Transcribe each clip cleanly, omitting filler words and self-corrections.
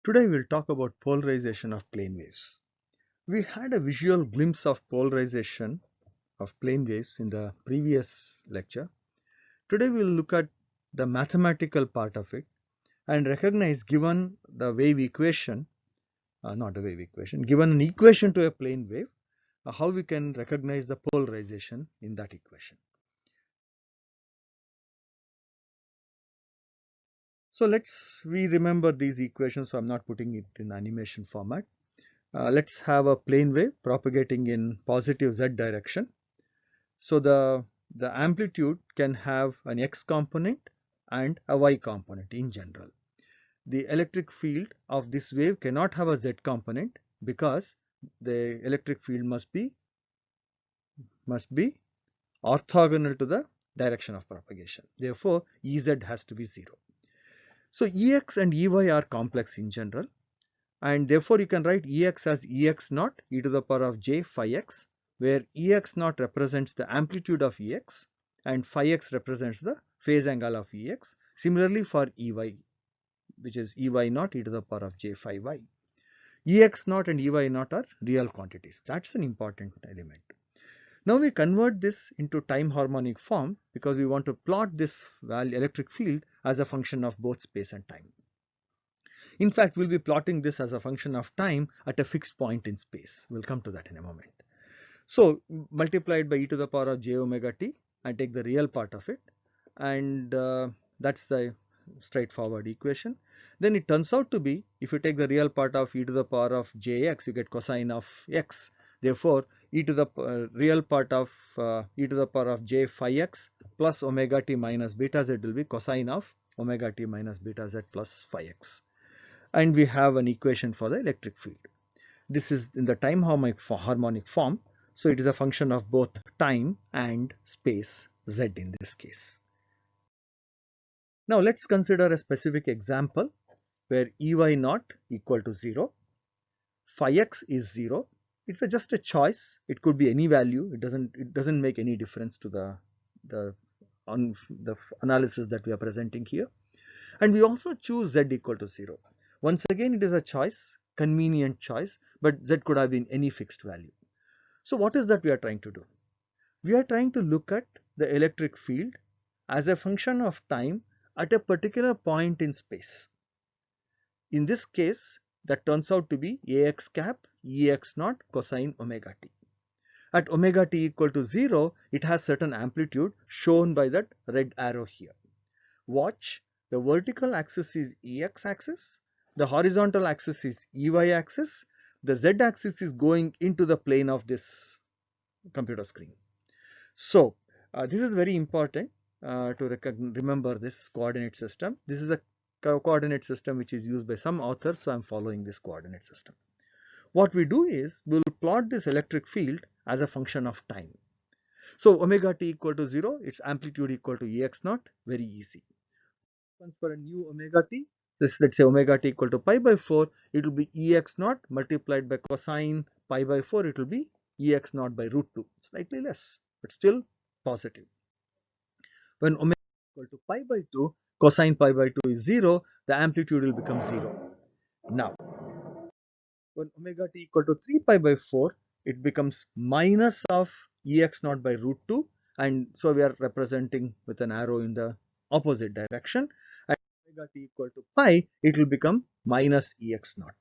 Today we'll talk about polarization of plane waves. We had a visual glimpse of polarization of plane waves in the previous lecture. Today we'll look at the mathematical part of it and recognize, given the wave equation, not a wave equation, given an equation to a plane wave, how we can recognize the polarization in that equation. So we remember these equations, so I'm not putting it in animation format. Let's have a plane wave propagating in positive z direction. So the amplitude can have an x component and a y component in general. The electric field of this wave cannot have a z component because the electric field must be orthogonal to the direction of propagation. Therefore, Ez has to be 0. So Ex and Ey are complex in general, and therefore you can write Ex as Ex naught e to the power of j phi x, where Ex naught represents the amplitude of Ex and phi x represents the phase angle of Ex. Similarly for Ey, which is Ey naught e to the power of j phi y. Ex naught and Ey naught are real quantities. That's an important element. Now we convert this into time harmonic form because we want to plot this electric field as a function of both space and time. In fact, we'll be plotting this as a function of time at a fixed point in space. We'll come to that in a moment. So multiplied by e to the power of j omega t, I take the real part of it, and that's the straightforward equation. Then it turns out to be, if you take the real part of e to the power of jx, you get cosine of x. Therefore, e to the real part of e to the power of j phi x plus omega t minus beta z will be cosine of omega t minus beta z plus phi x. And we have an equation for the electric field. This is in the time harmonic form, so it is a function of both time and space, z in this case. Now let's consider a specific example where Ey naught equal to 0, phi x is 0. It's just a choice. It could be any value. It doesn't make any difference to the analysis that we are presenting here. And we also choose z equal to 0. Once again, it is a choice, convenient choice, but z could have been any fixed value. So what is that we are trying to do? We are trying to look at the electric field as a function of time at a particular point in space. In this case, that turns out to be Ax cap Ex naught cosine omega t. At omega t equal to 0, it has certain amplitude shown by that red arrow here. Watch, the vertical axis is Ex axis, the horizontal axis is Ey axis, the Z axis is going into the plane of this computer screen. So this is very important to remember this coordinate system. This is a coordinate system which is used by some authors, so I am following this coordinate system. What we do is we will plot this electric field as a function of time. So omega t equal to 0, its amplitude equal to Ex naught, very easy. Once for a new omega t, this, let's say omega t equal to pi by 4, it will be Ex naught multiplied by cosine pi by 4, it will be Ex naught by root 2, slightly less, but still positive. When omega equal to pi by 2, cosine pi by 2 is 0, the amplitude will become 0. Now, when omega t equal to 3 pi by 4, it becomes minus of Ex naught by root 2, and so we are representing with an arrow in the opposite direction. At omega t equal to pi, it will become minus Ex naught.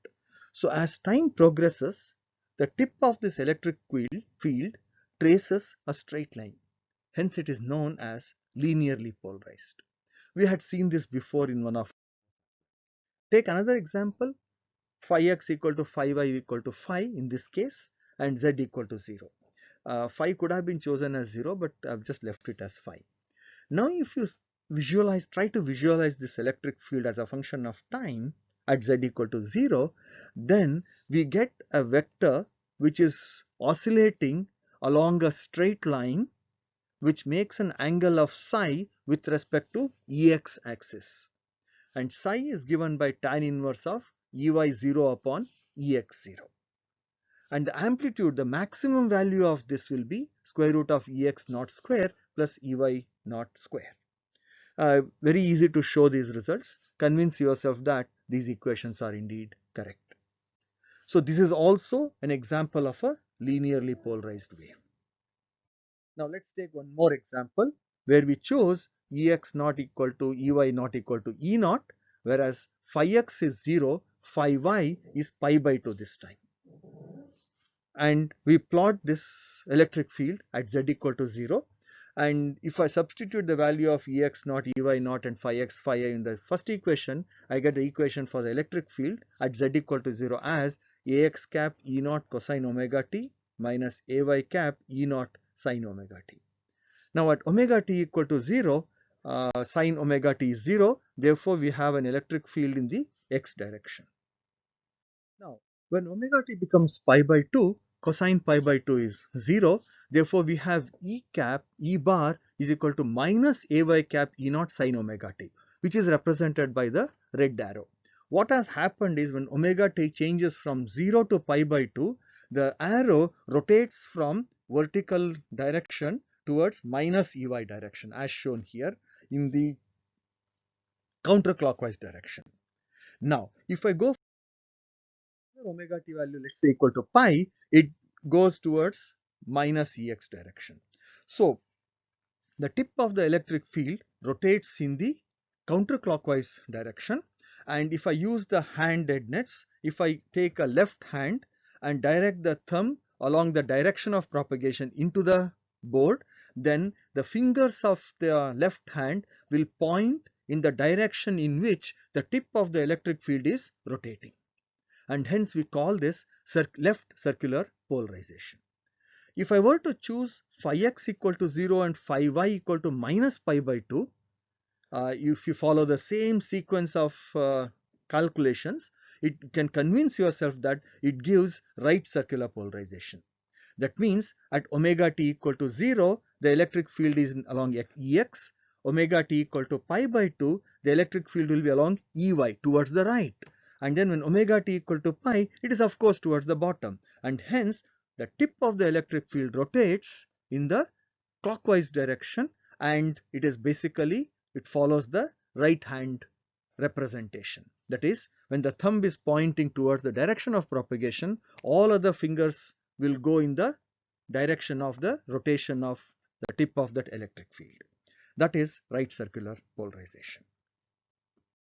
So as time progresses, the tip of this electric field traces a straight line. Hence it is known as linearly polarized. We had seen this before in one of. Take another example, phi x equal to phi y equal to phi in this case, and z equal to 0. Phi could have been chosen as 0, but I've just left it as phi. Now if you try to visualize this electric field as a function of time at z equal to 0, then we get a vector which is oscillating along a straight line which makes an angle of psi with respect to Ex axis. And psi is given by tan inverse of Ey0 upon Ex0. And the amplitude, the maximum value of this will be square root of Ex naught square plus Ey naught square. Very easy to show these results. Convince yourself that these equations are indeed correct. So this is also an example of a linearly polarized wave. Now let's take one more example where we chose Ex not equal to Ey not equal to E naught, whereas phi x is 0, phi y is pi by 2 this time. And we plot this electric field at z equal to 0. And if I substitute the value of Ex naught, Ey naught and phi x, phi y in the first equation, I get the equation for the electric field at z equal to 0 as Ax cap E naught cosine omega t minus Ay cap E naught sine omega t. Now at omega t equal to 0, sine omega t is 0, therefore we have an electric field in the x direction. Now when omega t becomes pi by 2, cosine pi by 2 is 0, therefore we have E cap, E bar is equal to minus Ay cap E naught sine omega t, which is represented by the red arrow. What has happened is when omega t changes from 0 to pi by 2, the arrow rotates from vertical direction towards minus Ey direction as shown here in the counterclockwise direction. Now if I go for omega t value, let's say equal to pi, it goes towards minus Ex direction. So the tip of the electric field rotates in the counterclockwise direction, and if I use the hand dead nets, if I take a left hand and direct the thumb along the direction of propagation into the board, then the fingers of the left hand will point in the direction in which the tip of the electric field is rotating, and hence we call this left circular polarization. If I were to choose phi x equal to 0 and phi y equal to minus pi by 2, if you follow the same sequence of calculations, it can convince yourself that it gives right circular polarization. That means at omega t equal to 0, the electric field is along Ex. Omega t equal to pi by 2, the electric field will be along Ey towards the right. And then when omega t equal to pi, it is of course towards the bottom. And hence the tip of the electric field rotates in the clockwise direction, and it is basically, it follows the right hand representation. That is, when the thumb is pointing towards the direction of propagation, all other fingers will go in the direction of the rotation of the tip of that electric field. That is right circular polarization.